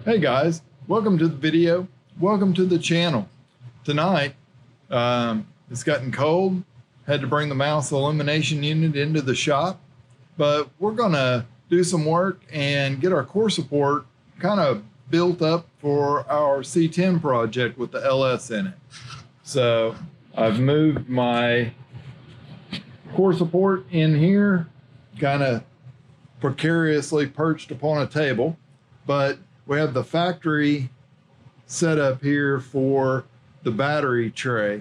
Hey guys, welcome to the video. Welcome to the channel. Tonight, it's gotten cold. Had to bring the mouse illumination unit into the shop, but we're gonna do some work and get our core support kind of built up for our C10 project with the LS in it. So I've moved my core support in here, kind of precariously perched upon a table, but we have the factory set up here for the battery tray.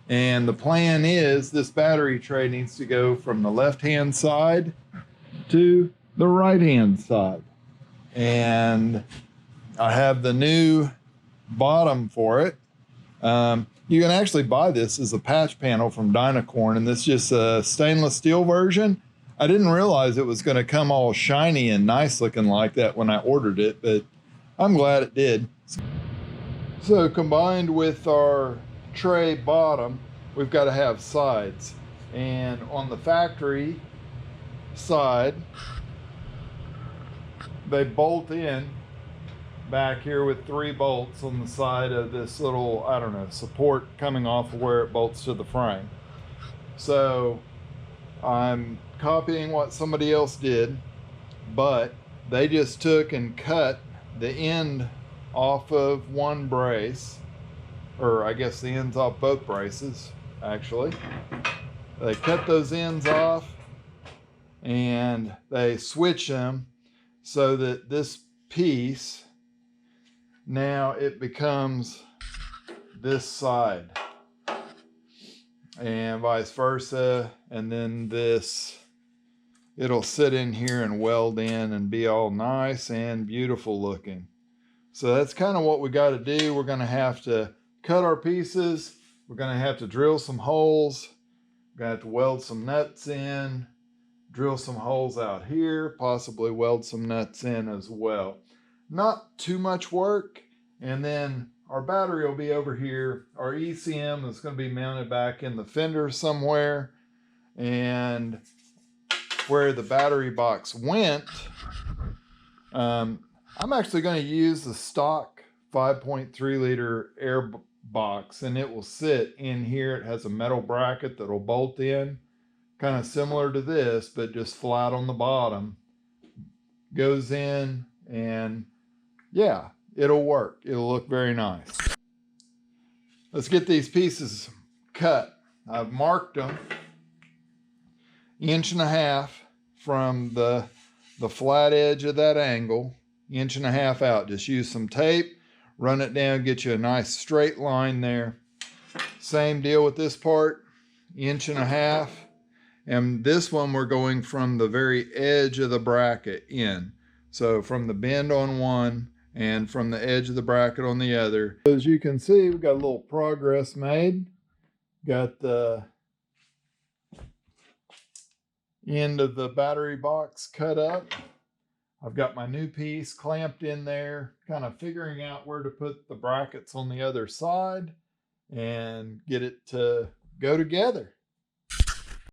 And the plan is this battery tray needs to go from the left-hand side to the right-hand side. And I have the new bottom for it. You can actually buy this as a patch panel from Dynacorn, and this is just a stainless steel version. I didn't realize it was going to come all shiny and nice looking like that when I ordered it, but I'm glad it did. So combined with our tray bottom, we've got to have sides. And on the factory side, they bolt in back here with 3 bolts on the side of this little, I don't know, support coming off of where it bolts to the frame. So I'm copying what somebody else did, but they just took and cut the end off of one brace, or I guess the ends off both braces actually. They cut those ends off and they switch them so that this piece, now it becomes this side and vice versa, and then this, it'll sit in here and weld in and be all nice and beautiful looking. So that's kind of what we got to do. We're going to have to cut our pieces. We're going to have to drill some holes. We're going to have to weld some nuts in, drill some holes out here, possibly weld some nuts in as well. Not too much work. And then our battery will be over here. Our ECM is going to be mounted back in the fender somewhere. And where the battery box went, I'm actually going to use the stock 5.3 liter air box, and it will sit in here. It has a metal bracket that will bolt in, kind of similar to this, but just flat on the bottom. Goes in, and yeah, it'll work. It'll look very nice. Let's get these pieces cut. I've marked them 1.5 inches from the flat edge of that angle, 1.5 inches out. Just use some tape, run it down, get you a nice straight line there. Same deal with this part, 1.5 inches. And this one we're going from the very edge of the bracket in. So from the bend on one and from the edge of the bracket on the other. As you can see, we've got a little progress made. Got the end of the battery box cut up. I've got my new piece clamped in there, kind of figuring out where to put the brackets on the other side and get it to go together.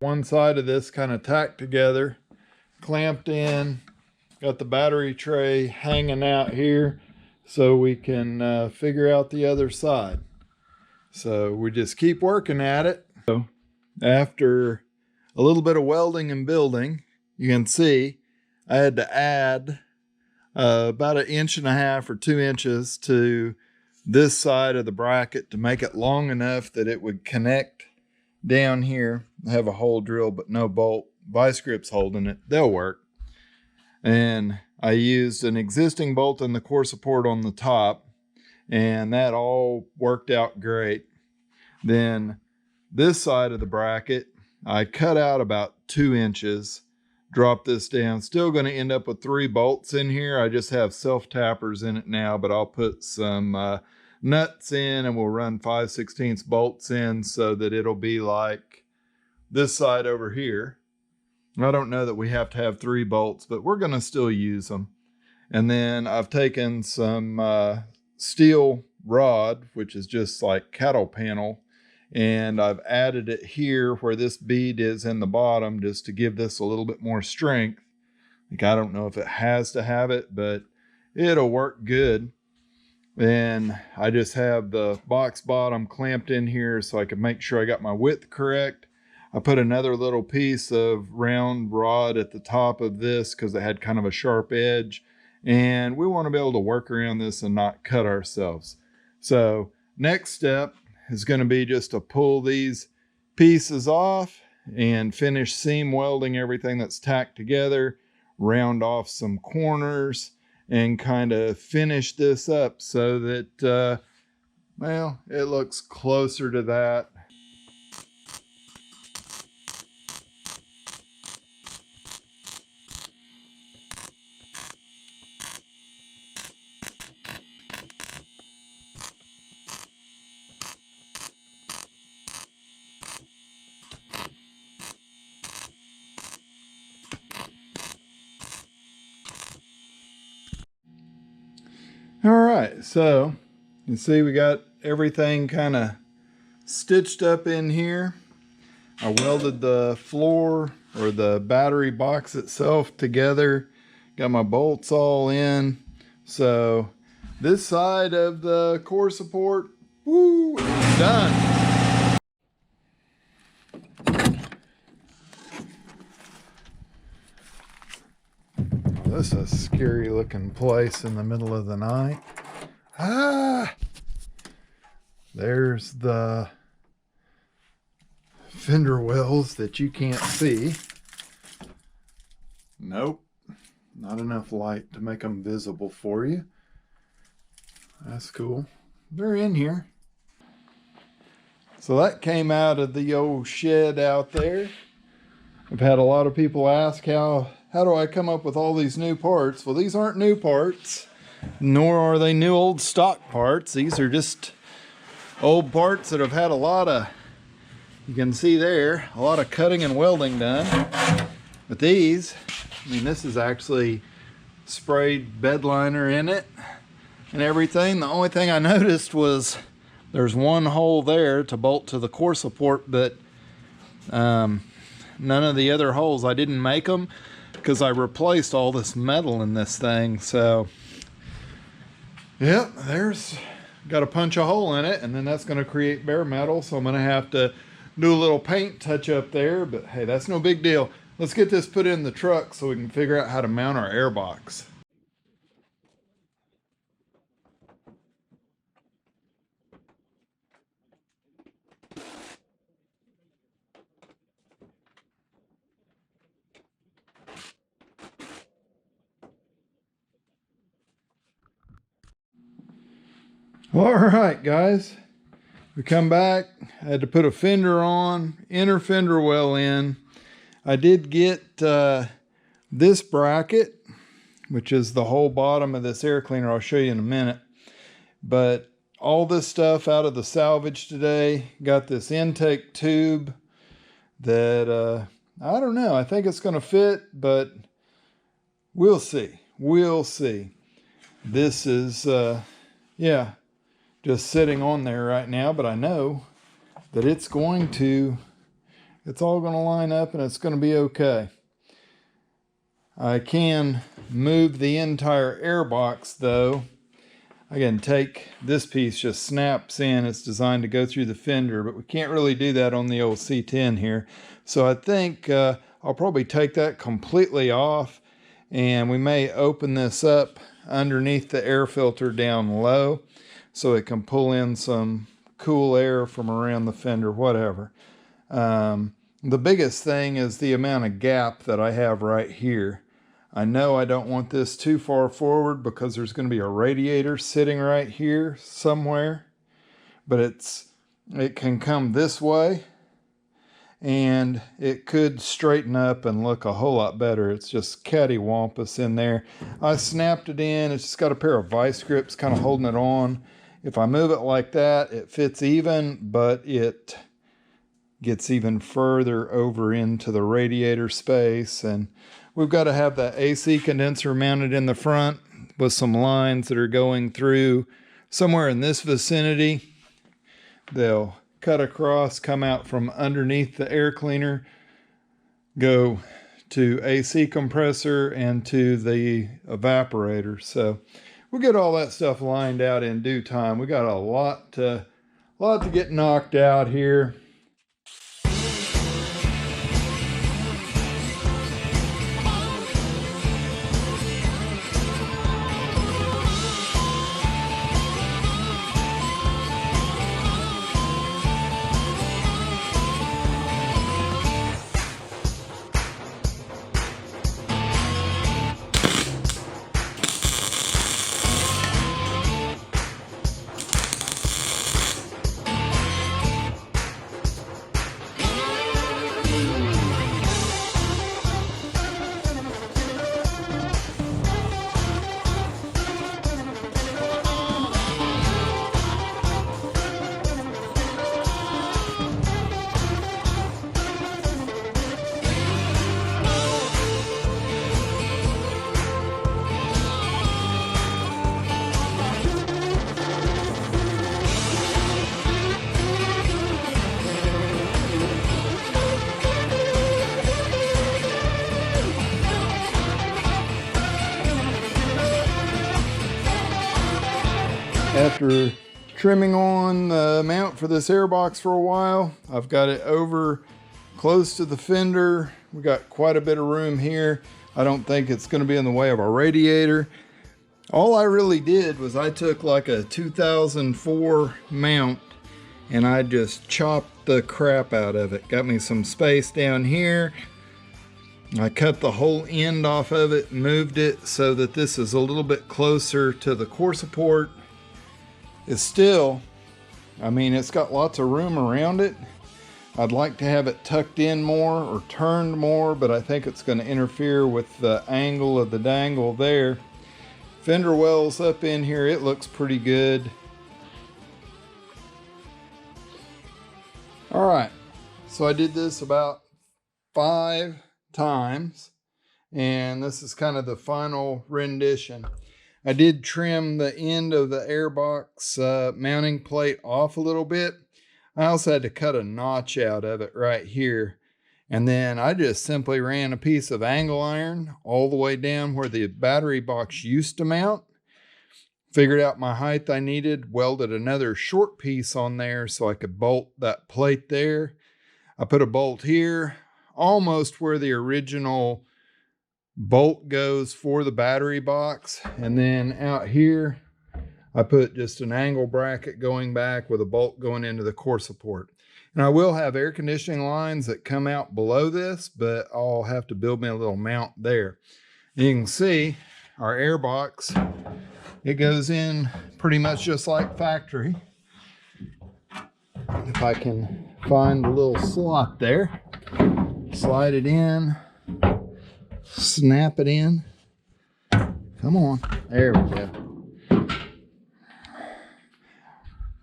One side of this kind of tacked together, clamped in, got the battery tray hanging out here so we can figure out the other side. So we just keep working at it. So after a little bit of welding and building, you can see I had to add about 1.5 inches or 2 inches to this side of the bracket to make it long enough that it would connect down here. I have a hole drilled but no bolt. Vice grips holding it. They'll work. And I used an existing bolt in the core support on the top, and that all worked out great. Then this side of the bracket, I cut out about 2 inches, drop this down. Still going to end up with 3 bolts in here. I just have self tappers in it now, but I'll put some nuts in and we'll run 5/16 bolts in so that it'll be like this side over here. I don't know that we have to have 3 bolts, but we're going to still use them. And then I've taken some steel rod, which is just like cattle panel, and I've added it here where this bead is in the bottom just to give this a little bit more strength. Like, I don't know if it has to have it, but it'll work good. And I just have the box bottom clamped in here so I can make sure I got my width correct. I put another little piece of round rod at the top of this because it had kind of a sharp edge. And we want to be able to work around this and not cut ourselves. So next step is going to be just to pull these pieces off and finish seam welding everything that's tacked together, round off some corners, and kind of finish this up so that, well, it looks closer to that. All right, so you see we got everything kind of stitched up in here. I welded the floor or the battery box itself together, got my bolts all in. So this side of the core support, woo, it's done. This is a scary looking place in the middle of the night. Ah! There's the fender wells that you can't see. Nope, not enough light to make them visible for you. That's cool. They're in here. So that came out of the old shed out there. I've had a lot of people ask how do I come up with all these new parts? Well, these aren't new parts, nor are they new old stock parts. These are just old parts that have had a lot of, you can see there, a lot of cutting and welding done. But these, I mean, this is actually sprayed bed liner in it and everything. The only thing I noticed was there's one hole there to bolt to the core support, but none of the other holes. I didn't make them because I replaced all this metal in this thing. So yep, there's got to punch a hole in it, and then that's going to create bare metal. So I'm going to have to do a little paint touch up there, but hey, that's no big deal. Let's get this put in the truck so we can figure out how to mount our air box. All right, guys, we come back. I had to put a fender on, inner fender well in. I did get this bracket, which is the whole bottom of this air cleaner. I'll show you in a minute. But all this stuff out of the salvage today. Got this intake tube that I don't know. I think it's going to fit, but we'll see. We'll see. This is, yeah, just sitting on there right now, but I know that it's all going to line up and it's going to be okay. I can move the entire air box though. I can take this piece, just snaps in. It's designed to go through the fender, but we can't really do that on the old C10 here. So I think I'll probably take that completely off, and we may open this up underneath the air filter down low so it can pull in some cool air from around the fender, whatever. The biggest thing is the amount of gap that I have right here. I know I don't want this too far forward because there's going to be a radiator sitting right here somewhere, but it can come this way and it could straighten up and look a whole lot better. It's just cattywampus in there. I snapped it in. It's just got a pair of vice grips kind of holding it on. If I move it like that, it fits even, but it gets even further over into the radiator space. And we've got to have that AC condenser mounted in the front with some lines that are going through somewhere in this vicinity. They'll cut across, come out from underneath the air cleaner, go to AC compressor and to the evaporator. So we'll get all that stuff lined out in due time. We got a lot to get knocked out here. After trimming on the mount for this airbox for a while, I've got it over close to the fender. We got quite a bit of room here. I don't think it's going to be in the way of our radiator. All I really did was I took like a 2004 mount and I just chopped the crap out of it. Got me some space down here. I cut the whole end off of it, moved it so that this is a little bit closer to the core support. It's still, I mean, it's got lots of room around it. I'd like to have it tucked in more or turned more, but I think it's going to interfere with the angle of the dangle there. Fender wells up in here, it looks pretty good. All right, so I did this about 5 times, and this is kind of the final rendition. I did trim the end of the airbox mounting plate off a little bit. I also had to cut a notch out of it right here. And then I just simply ran a piece of angle iron all the way down where the battery box used to mount. Figured out my height I needed, welded another short piece on there so I could bolt that plate there. I put a bolt here, almost where the original bolt goes for the battery box, and then out here I put just an angle bracket going back with a bolt going into the core support. And I will have air conditioning lines that come out below this, but I'll have to build me a little mount there. And you can see our air box, it goes in pretty much just like factory. If I can find the little slot there, slide it in, snap it in. Come on, there we go.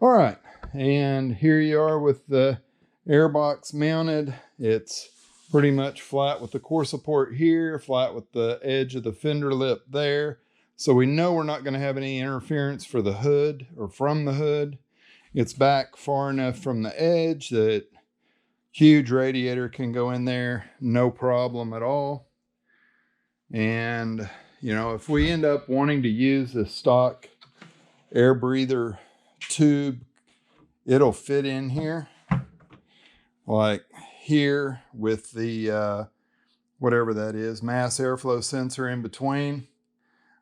All right, and here you are with the airbox mounted. It's pretty much flat with the core support here, flat with the edge of the fender lip there. So we know we're not going to have any interference for the hood or from the hood. It's back far enough from the edge that huge radiator can go in there, no problem at all. And, you know, if we end up wanting to use the stock air breather tube, it'll fit in here, like here with the, whatever that is, mass airflow sensor in between.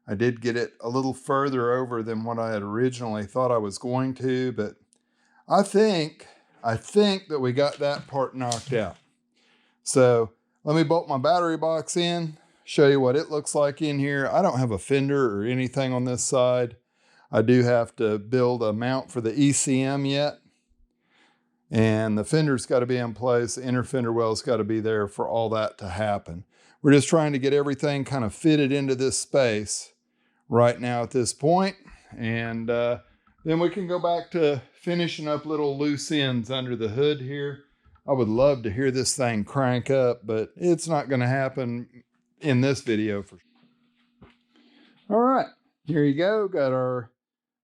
I did get it a little further over than what I had originally thought I was going to, but I think that we got that part knocked out. So let me bolt my battery box in, show you what it looks like in here. I don't have a fender or anything on this side. I do have to build a mount for the ECM yet. And the fender's got to be in place. The inner fender well's got to be there for all that to happen. We're just trying to get everything kind of fitted into this space right now at this point. And then we can go back to finishing up little loose ends under the hood here. I would love to hear this thing crank up, but it's not going to happen in this video for sure. All right, here you go. Got our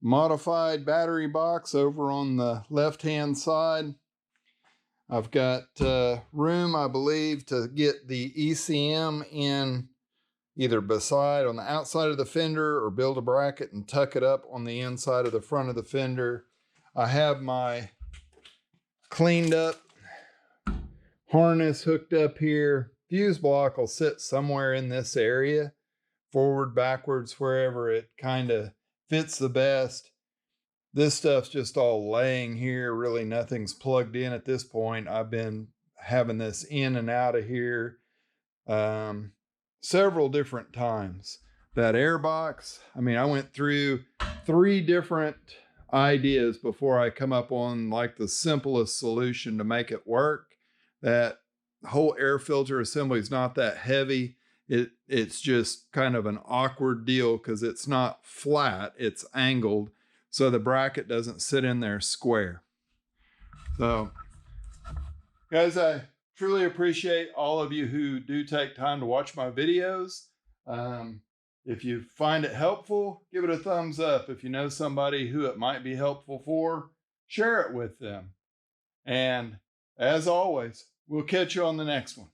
modified battery box over on the left-hand side. I've got room, I believe, to get the ECM in either beside on the outside of the fender or build a bracket and tuck it up on the inside of the front of the fender. I have my cleaned up harness hooked up here. Fuse block will sit somewhere in this area, forward, backwards, wherever it kind of fits the best. This stuff's just all laying here. Really nothing's plugged in at this point. I've been having this in and out of here several different times. That air box, I mean, I went through 3 different ideas before I come up on like the simplest solution to make it work. That whole air filter assembly is not that heavy. It's just kind of an awkward deal because it's not flat, it's angled, so the bracket doesn't sit in there square. So guys, I truly appreciate all of you who do take time to watch my videos. If you find it helpful, give it a thumbs up. If you know somebody who it might be helpful for, share it with them. And as always, we'll catch you on the next one.